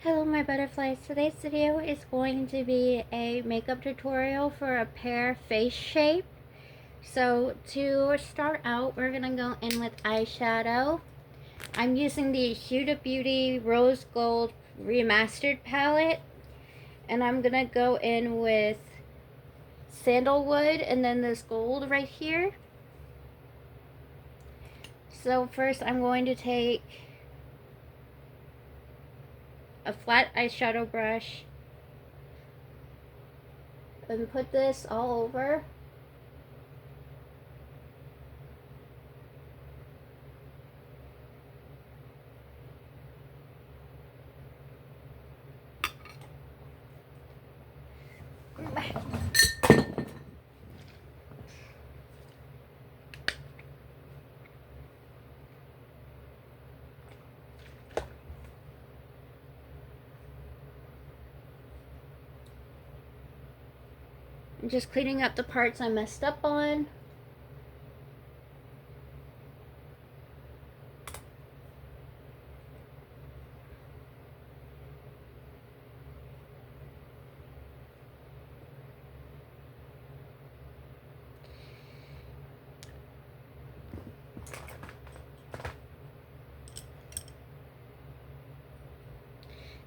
Hello my butterflies, today's video is going to be a makeup tutorial for a pear face shape. So to start out, we're going to go in with eyeshadow. I'm using the Huda Beauty Rose Gold Remastered palette. And I'm going to go in with sandalwood and then this gold right here. So first I'm going to take a flat eyeshadow brush and put this all over. I'm just cleaning up the parts I messed up on.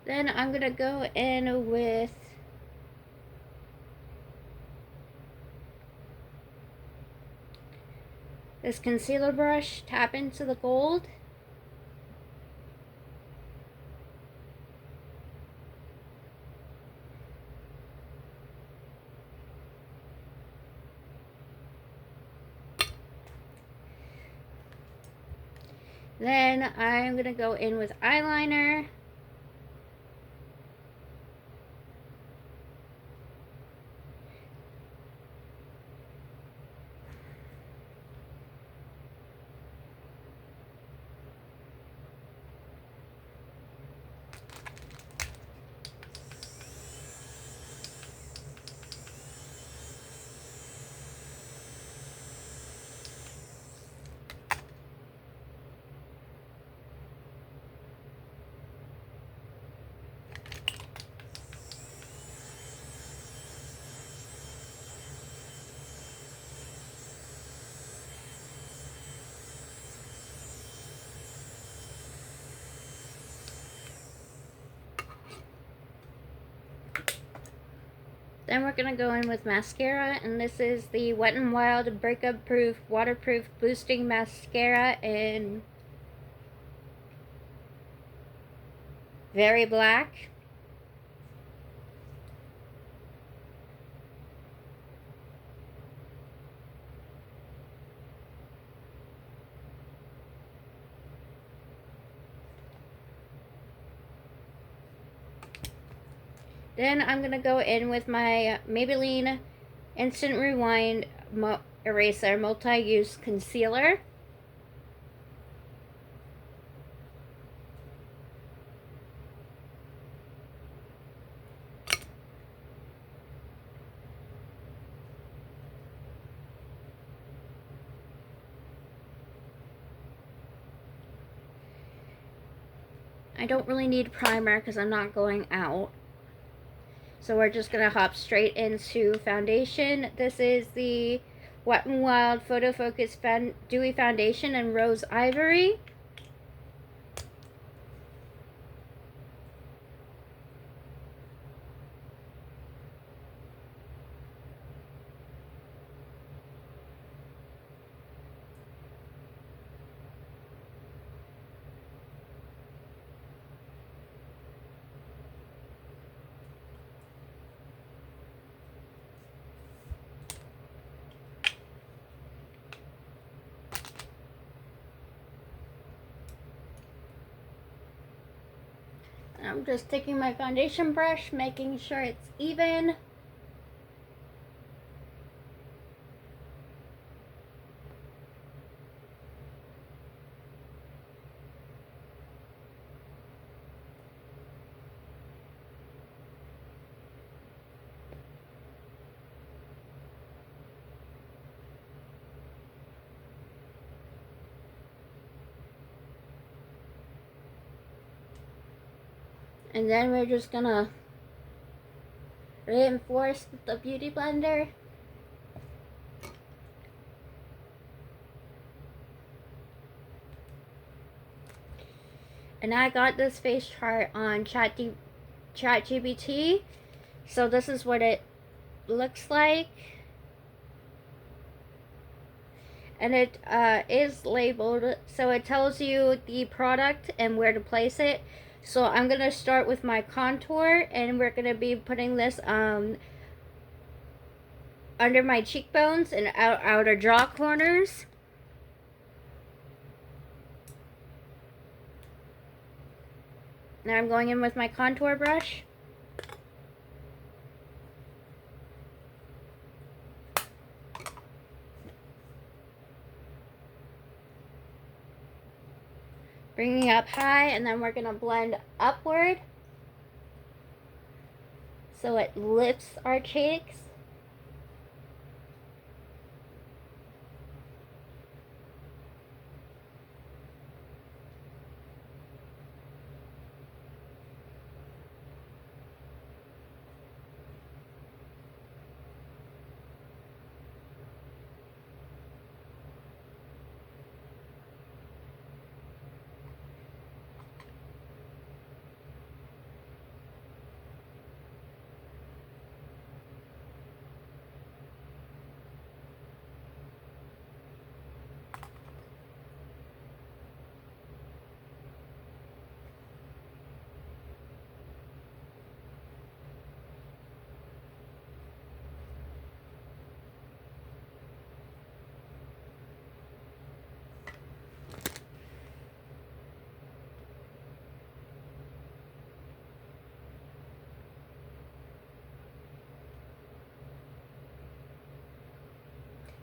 Then I'm going to go in with this concealer brush, tap into the gold. Then I'm going to go in with eyeliner. Then we're going to go in with mascara, and this is the Wet n Wild Breakup Proof Waterproof Boosting Mascara in Very Black. Then I'm going to go in with my Maybelline Instant Rewind Eraser Multi-Use Concealer. I don't really need primer because I'm not going out. So we're just going to hop straight into foundation. This is the Wet n Wild Photo Focus Dewy Foundation in Rose Ivory. I'm just taking my foundation brush, making sure it's even. And then we're just gonna reinforce the beauty blender. And I got this face chart on ChatGPT. So this is what it looks like. And it is labeled, so it tells you the product and where to place it. So I'm going to start with my contour, and we're going to be putting this under my cheekbones and outer jaw corners. Now I'm going in with my contour brush. Bringing up high, and then we're going to blend upward so it lifts our cheeks.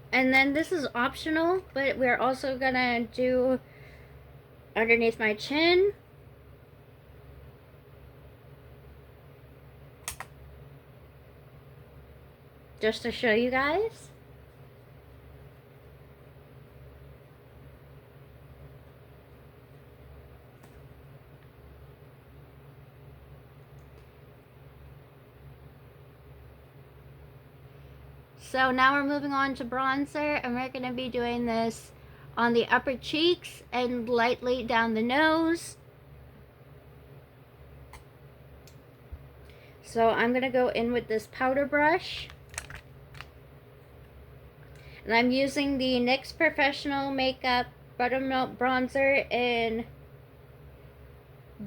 And then this is optional, but we're also gonna do underneath my chin. Just to show you guys. So now we're moving on to bronzer, and we're going to be doing this on the upper cheeks and lightly down the nose. So I'm going to go in with this powder brush. And I'm using the NYX Professional Makeup Buttermilk Bronzer in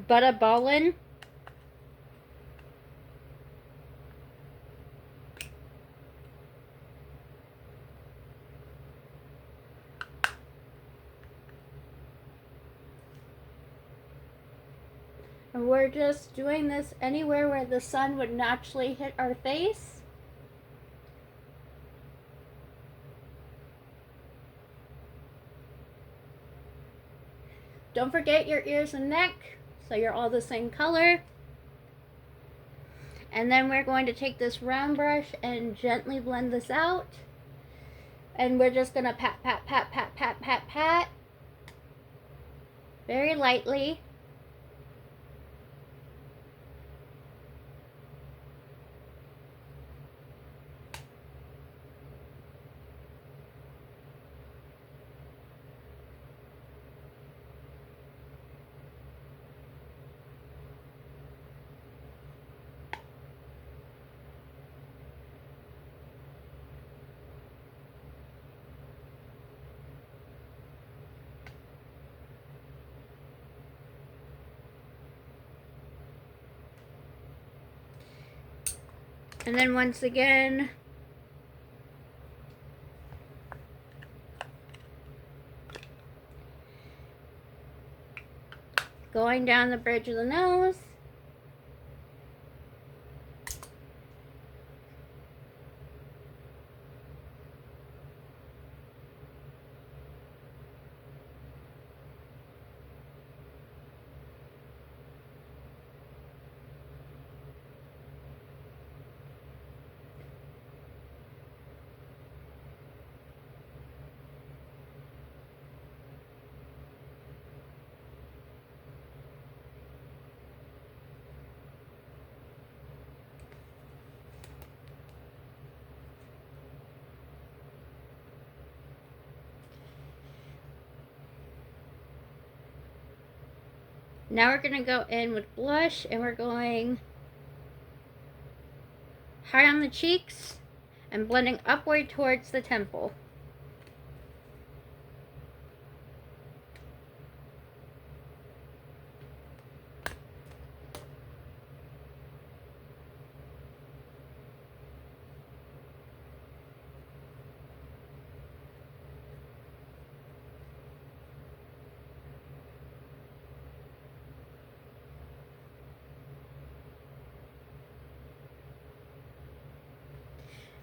Butter Ballin'. And we're just doing this anywhere where the sun would naturally hit our face. Don't forget your ears and neck, so you're all the same color. And then we're going to take this round brush and gently blend this out. And we're just gonna pat, pat, pat, pat, pat, pat, pat. Very lightly. And then once again, going down the bridge of the nose. Now we're going to go in with blush, and we're going high on the cheeks and blending upward towards the temple.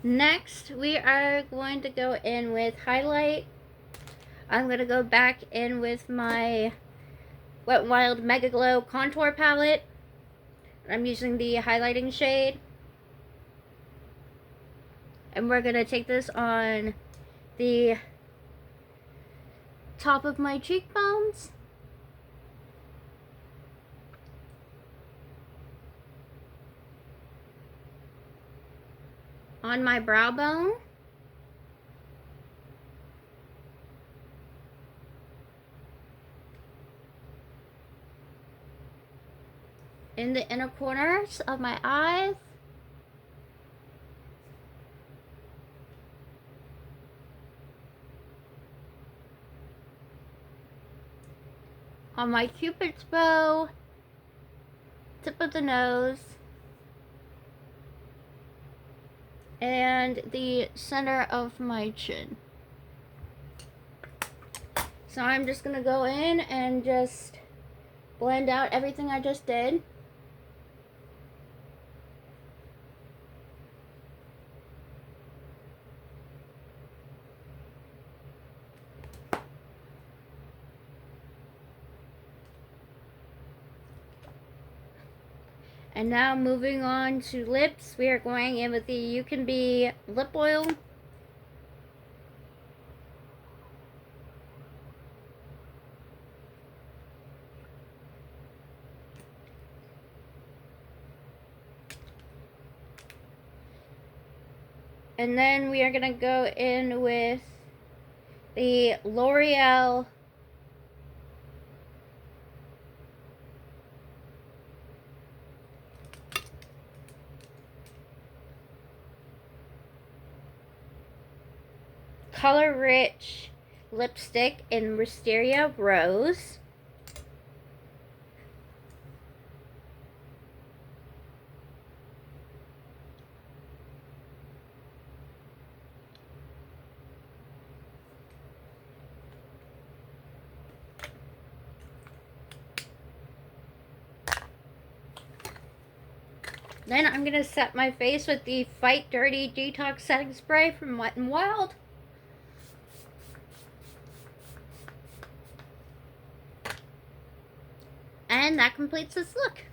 Next, we are going to go in with highlight. I'm going to go back in with my Wet n Wild Mega Glow contour palette. I'm using the highlighting shade. And we're going to take this on the top of my cheekbones. On my brow bone. In the inner corners of my eyes. On my cupid's bow. Tip of the nose. And the center of my chin. So I'm just going to go in and just blend out everything I just did. And now moving on to lips, we are going in with the You Can Be lip oil. And then we are going to go in with the L'Oreal Color Rich lipstick in Wisteria Rose. Then I'm going to set my face with the Fight Dirty Detox Setting Spray from Wet n Wild. And that completes this look.